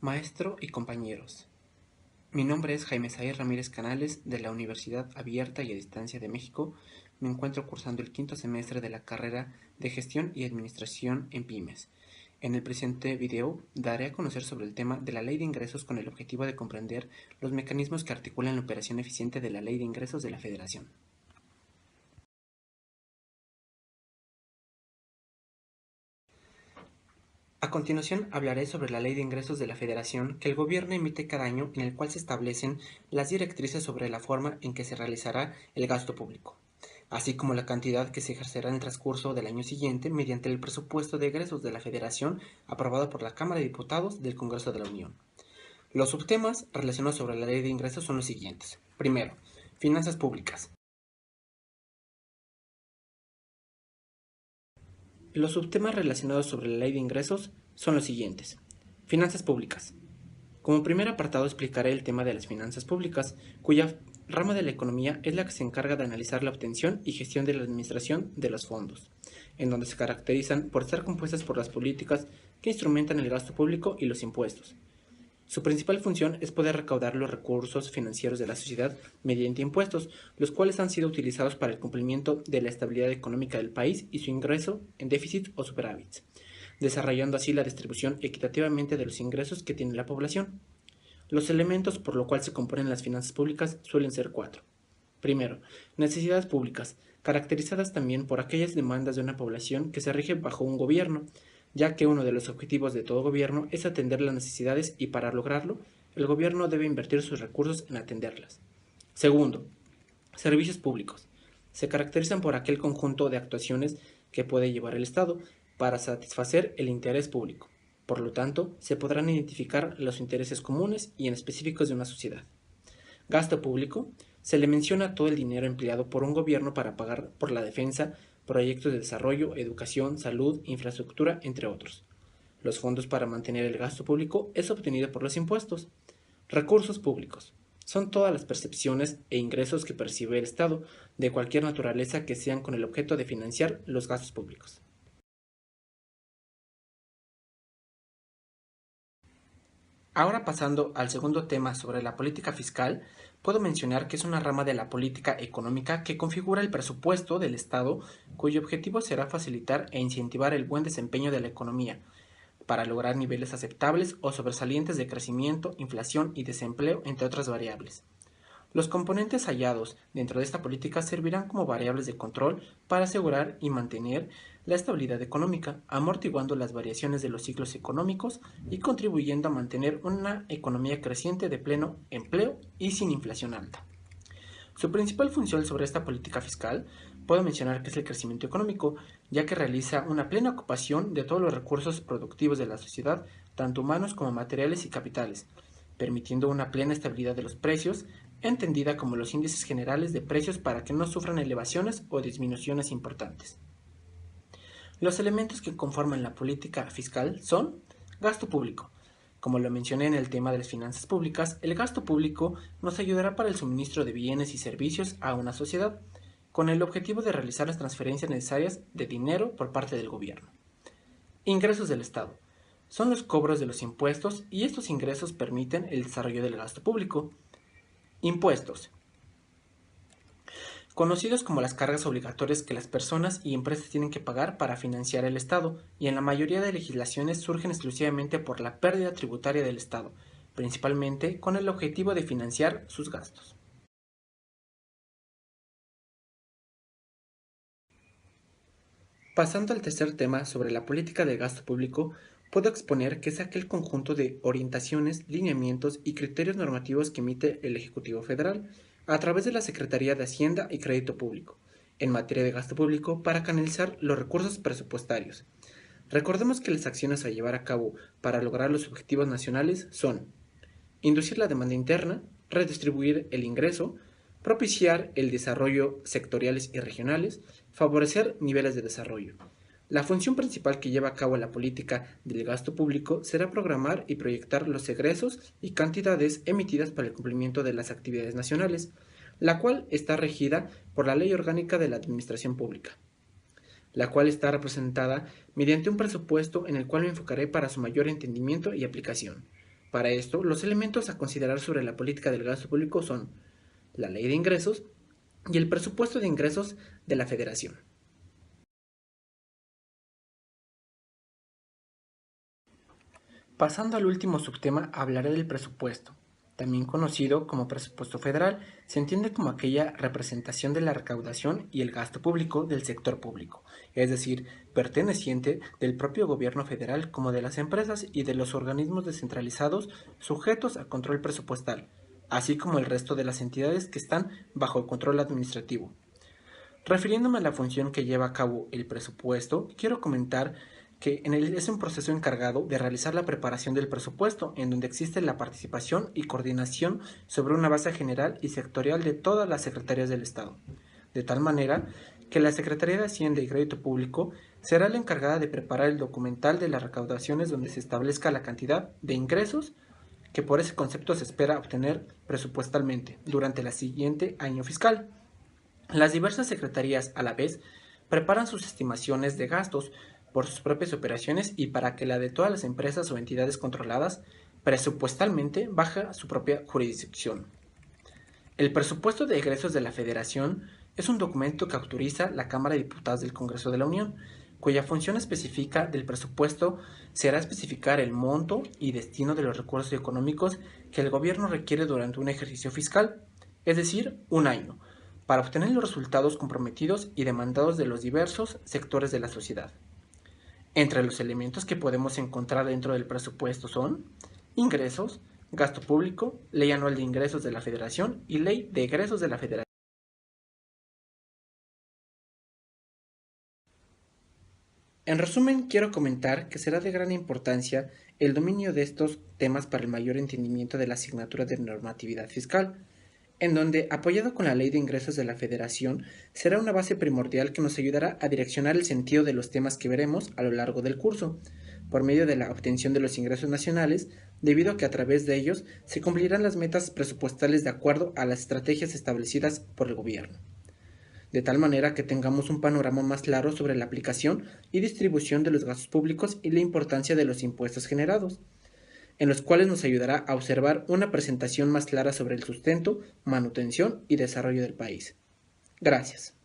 Maestro y compañeros, mi nombre es Jaime Saíz Ramírez Canales de la Universidad Abierta y a Distancia de México. Me encuentro cursando el quinto semestre de la carrera de Gestión y Administración en Pymes. En el presente video daré a conocer sobre el tema de la Ley de Ingresos con el objetivo de comprender los mecanismos que articulan la operación eficiente de la Ley de Ingresos de la Federación. A continuación hablaré sobre la Ley de Ingresos de la Federación que el Gobierno emite cada año, en el cual se establecen las directrices sobre la forma en que se realizará el gasto público, así como la cantidad que se ejercerá en el transcurso del año siguiente mediante el presupuesto de egresos de la Federación aprobado por la Cámara de Diputados del Congreso de la Unión. Los subtemas relacionados sobre la Ley de Ingresos son los siguientes. Primero, finanzas públicas. Los subtemas relacionados sobre la Ley de Ingresos son los siguientes. Finanzas públicas. Como primer apartado explicaré el tema de las finanzas públicas, cuya rama de la economía es la que se encarga de analizar la obtención y gestión de la administración de los fondos, en donde se caracterizan por estar compuestas por las políticas que instrumentan el gasto público y los impuestos. Su principal función es poder recaudar los recursos financieros de la sociedad mediante impuestos, los cuales han sido utilizados para el cumplimiento de la estabilidad económica del país y su ingreso en déficit o superávit, desarrollando así la distribución equitativamente de los ingresos que tiene la población. Los elementos por lo cual se componen las finanzas públicas suelen ser cuatro. Primero, necesidades públicas, caracterizadas también por aquellas demandas de una población que se rige bajo un gobierno, ya que uno de los objetivos de todo gobierno es atender las necesidades y para lograrlo, el gobierno debe invertir sus recursos en atenderlas. Segundo, servicios públicos. Se caracterizan por aquel conjunto de actuaciones que puede llevar el Estado para satisfacer el interés público. Por lo tanto, se podrán identificar los intereses comunes y en específicos de una sociedad. Gasto público. Se le menciona todo el dinero empleado por un gobierno para pagar por la defensa, proyectos de desarrollo, educación, salud, infraestructura, entre otros. Los fondos para mantener el gasto público es obtenido por los impuestos. Recursos públicos. Son todas las percepciones e ingresos que percibe el Estado, de cualquier naturaleza que sean con el objeto de financiar los gastos públicos. Ahora pasando al segundo tema sobre la política fiscal, puedo mencionar que es una rama de la política económica que configura el presupuesto del Estado, cuyo objetivo será facilitar e incentivar el buen desempeño de la economía, para lograr niveles aceptables o sobresalientes de crecimiento, inflación y desempleo, entre otras variables. Los componentes hallados dentro de esta política servirán como variables de control para asegurar y mantener la estabilidad económica, amortiguando las variaciones de los ciclos económicos y contribuyendo a mantener una economía creciente de pleno empleo y sin inflación alta. Su principal función sobre esta política fiscal puedo mencionar que es el crecimiento económico, ya que realiza una plena ocupación de todos los recursos productivos de la sociedad, tanto humanos como materiales y capitales, permitiendo una plena estabilidad de los precios, entendida como los índices generales de precios para que no sufran elevaciones o disminuciones importantes. Los elementos que conforman la política fiscal son gasto público. Como lo mencioné en el tema de las finanzas públicas, el gasto público nos ayudará para el suministro de bienes y servicios a una sociedad, con el objetivo de realizar las transferencias necesarias de dinero por parte del gobierno. Ingresos del Estado. Son los cobros de los impuestos y estos ingresos permiten el desarrollo del gasto público. Impuestos. Conocidos como las cargas obligatorias que las personas y empresas tienen que pagar para financiar el Estado, y en la mayoría de legislaciones surgen exclusivamente por la pérdida tributaria del Estado, principalmente con el objetivo de financiar sus gastos. Pasando al tercer tema sobre la política del gasto público, puedo exponer que es aquel conjunto de orientaciones, lineamientos y criterios normativos que emite el Ejecutivo Federal a través de la Secretaría de Hacienda y Crédito Público en materia de gasto público para canalizar los recursos presupuestarios. Recordemos que las acciones a llevar a cabo para lograr los objetivos nacionales son inducir la demanda interna, redistribuir el ingreso, propiciar el desarrollo sectoriales y regionales, favorecer niveles de desarrollo. La función principal que lleva a cabo la política del gasto público será programar y proyectar los egresos y cantidades emitidas para el cumplimiento de las actividades nacionales, la cual está regida por la Ley Orgánica de la Administración Pública, la cual está representada mediante un presupuesto en el cual me enfocaré para su mayor entendimiento y aplicación. Para esto, los elementos a considerar sobre la política del gasto público son la ley de ingresos y el presupuesto de ingresos de la Federación. Pasando al último subtema, hablaré del presupuesto. También conocido como presupuesto federal, se entiende como aquella representación de la recaudación y el gasto público del sector público, es decir, perteneciente del propio gobierno federal como de las empresas y de los organismos descentralizados sujetos a control presupuestal, así como el resto de las entidades que están bajo control administrativo. Refiriéndome a la función que lleva a cabo el presupuesto, quiero comentar que es un proceso encargado de realizar la preparación del presupuesto, en donde existe la participación y coordinación sobre una base general y sectorial de todas las secretarías del Estado, de tal manera que la Secretaría de Hacienda y Crédito Público será la encargada de preparar el documental de las recaudaciones donde se establezca la cantidad de ingresos que por ese concepto se espera obtener presupuestalmente durante el siguiente año fiscal. Las diversas secretarías, a la vez, preparan sus estimaciones de gastos por sus propias operaciones y para que la de todas las empresas o entidades controladas presupuestalmente baja su propia jurisdicción. El presupuesto de egresos de la Federación es un documento que autoriza la Cámara de Diputados del Congreso de la Unión, cuya función específica del presupuesto será especificar el monto y destino de los recursos económicos que el gobierno requiere durante un ejercicio fiscal, es decir, un año, para obtener los resultados comprometidos y demandados de los diversos sectores de la sociedad. Entre los elementos que podemos encontrar dentro del presupuesto son ingresos, gasto público, ley anual de ingresos de la Federación y ley de egresos de la Federación. En resumen, quiero comentar que será de gran importancia el dominio de estos temas para el mayor entendimiento de la asignatura de normatividad fiscal, en donde, apoyado con la Ley de Ingresos de la Federación, será una base primordial que nos ayudará a direccionar el sentido de los temas que veremos a lo largo del curso, por medio de la obtención de los ingresos nacionales, debido a que a través de ellos se cumplirán las metas presupuestales de acuerdo a las estrategias establecidas por el gobierno, de tal manera que tengamos un panorama más claro sobre la aplicación y distribución de los gastos públicos y la importancia de los impuestos generados, en los cuales nos ayudará a observar una presentación más clara sobre el sustento, manutención y desarrollo del país. Gracias.